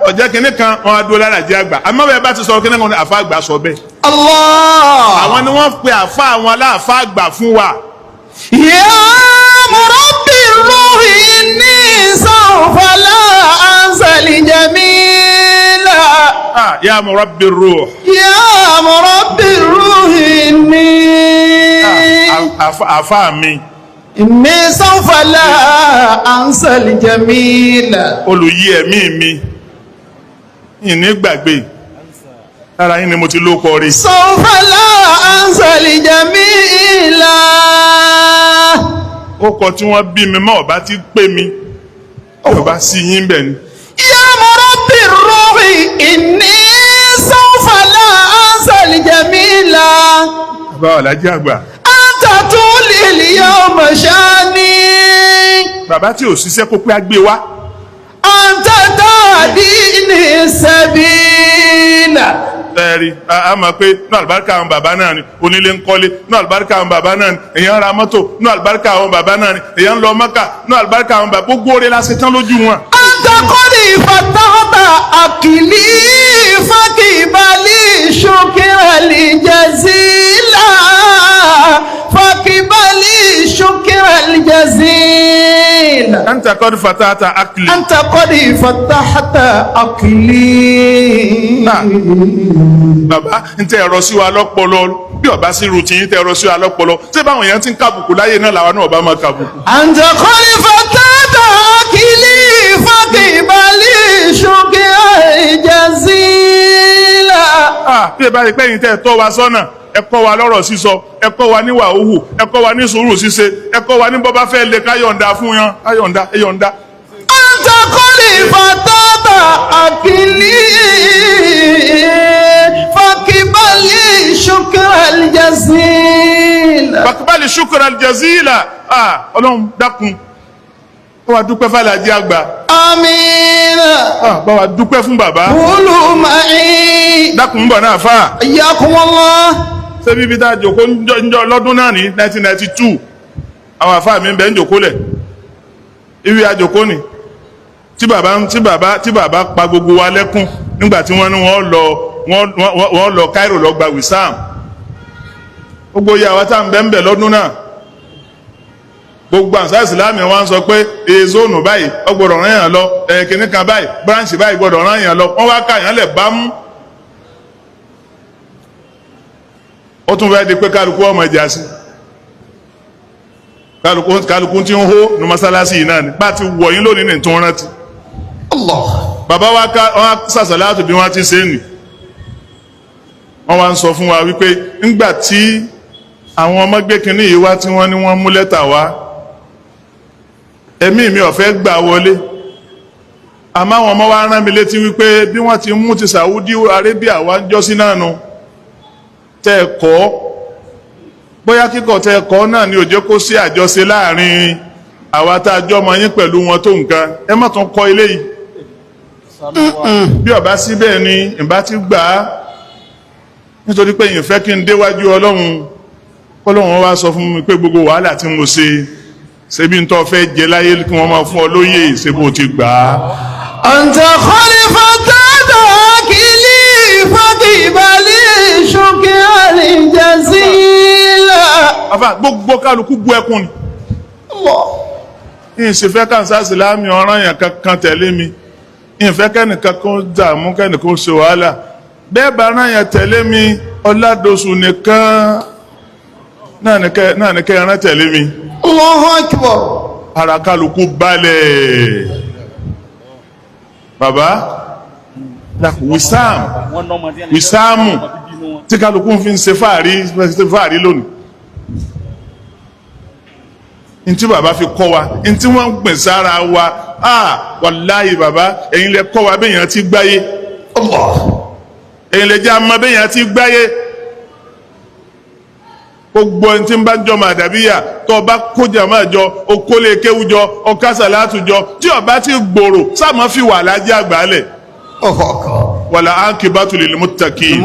ọ̀jẹ̀ kìnnì kan wọn á dúró lára jẹ́ àgbà àmọ́ bẹ́ẹ̀ bá ti sọ kìnnì kan ní àfa àgbà sọ bẹ́ẹ̀. Allah. àwọn ni wọ́n pe àfa àwọn aláàfà àgbà fún wa. Ya murabbi ruhi inni sawfa la ansali jamila. Ya murabbi ruh. Ya murabbi ruhi inni. àfa mi. Inni sawfa la ansali jamila. olùyí ẹ̀mí mi ìní gbàgbé lára yín ni mo ti lóko rí. Sawfa la ansali jamila. ó kọ tí wọ́n bí mi mọ́ ọba ti pé mi ọba sí yín bẹ̀ ni. Ya murabbi ruhi inni sawfa la ansali jamila. bàbá alájí àgbà. Anta tulil yawma shani. bàbá tí ò ṣiṣẹ́ kó pé á gbé wá. Anta tahdini sabila. Ẹ̀rí a máa pé ní àlùbáríkà àwọn bàbá náà ni onílé ń kọ́lé ní àlùbáríkà àwọn bàbá náà ni èèyàn ra mọ́tò ní àlùbáríkà àwọn bàbá náà ni èèyàn ń lọ Mọ́kà ní àlùbáríkà àwọn bàbá gbogbo oore la ṣe tán lójú wọn. Anta qad fatahta akili fakibali shukrali jazila. Fakibali shukrali jazila. Anta qad fatahta akli. Anta qad fatahta akili. Bàbá ń tẹ ẹ̀rọ sí wa lọ́pọlọ bí ọba sí rutin tẹ ẹ̀rọ sí wa lọ́pọlọ ṣé báwọn èèyàn ti ń kàbùkù láyé náà làwọn náà ọba máa kàbùkù. Anta qad fatahta akili fakibali shukrali jazila. bí ẹ bá rí pẹ́yìn tẹ́ ẹ tọ́ wa sọ́nà ẹ kọ́ wa lọ́rọ̀ sísọ ẹ kọ́ wa níwà òhù ẹ kọ́ wa ní sùúrù ṣíṣe ẹ kọ́ wa ní bọ́ bá fẹ́ lè káyọ̀ǹda fún yan káyọ̀ǹda ẹ̀yọ̀ǹda. Anta qad fatahta akili fakibali shukrali jazila. Fakibali shukran jazila. Ọlọ́run dákun bá wa dúpẹ́ fàlàjì àgbà. Amina. Bá wa dúpẹ́ fún bàbá. Qulu ma'i. Dákun ń bọ̀ náà fà. Ayyakumullah. Ṣé bíbí tá a jòkó ńjọ́ lọ́dún náà ní 1992 àwọn àfáà mi ń bẹ ń jòkó lẹ̀ ibi àjòkó ni tí bàbá pa gbogbo wa lẹ́kún nígbà tí wọ́n ní wọ́n lọ Cairo lọ gba Wissam gbogbo ìyàwó tá à ń bẹ ń bẹ lọ́dún náà gbogbo àǹsá ìsìlámì wọn sọ pé zónù báyìí ó gbọ́dọ̀ rán yàn lọ kìnní kan báyìí branch báyìí gbọ́dọ̀ rán yàn lọ wọ́n wá ká yàn lẹ̀ bá mú. ó tún fẹ́ di pé kálukú ọmọ ìjà sí kálukú tí ń hó ní mọ́sálásí yìí náà ni bá ti wọ̀ yín lónìí ní tó ń rántí. Allah. bàbá wa sàṣàlátù bí wọ́n ti ṣe nì wọ́n wá ń sọ fún wa wípé ńgbà tí àwọn ọmọ gbé kinní yìí wá tí wọ́n ní wọ́n mú lẹ́tà wá ẹ̀mí mi ò fẹ́ gbà wọlé àmọ́ àwọn ọmọ wa rán mi létí wípé bí wọ́n ti mú ti Saudi Arabia wá ń jọ́sí náà nu tẹ́ ẹ kọ́ bóyá kíkọ́ tẹ́ ẹ kọ́ náà ni ó jẹ́ kó sí àjọṣe láàrin àwa tá a jọ ọmọ yín pẹ̀lú wọn tó nǹkan ẹ má tún kọ́ ilé yìí bí ọba síbẹ̀ ni ìbá ti gbà á nítorí pé ìfẹ́ kí n déwájú Ọlọ́run kọ́lọ́run wá sọ fún mi pé gbogbo wàhálà tí mo ṣe bí n tó fẹ́ jẹ láyé kí wọ́n máa fún ọ lóyè ṣe bó ti gbà á. Anta khalifata akili fakibali shukrali jazila. àfà gbogbo kálukú bu ẹkún ni. ìṣe fẹ́ káńsá sílámì ọ̀ràn yẹn kankan tẹ̀lé mi ìfẹ́ kẹ́nìkan kan dààmú kẹ́nìkan ṣe wàhálà bẹ́ẹ̀ bá rán yẹn tẹ̀lé mi ọ̀làdọ̀sù nìkan náà ní kẹ́ ẹran tẹ̀lé mi. Allahu akbar. ara kálukú balẹ̀ bàbá wìsáàmù tí kálukú fi ń ṣe fàárí lónìí ntí bàbá fi kọ́ wa ntí wọ́n gbìn sára wa wàláyé bàbá ẹ̀yin lẹ kọ́ wa bẹ́yàn ti gbáyé ẹ̀yin lẹ jẹ́ àmọ́ bẹ́yàn ti gbáyé gbogbo ẹni tí ń bá jọ màdàbíyà tó o bá kójà máa jọ o kólé kéwú jọ o kásàlátù jọ tí o bá ti gbòòrò sáàmọ́ fi wà lájẹ́ àgbálẹ̀ wàlà ánkìbátù lil muttaqin.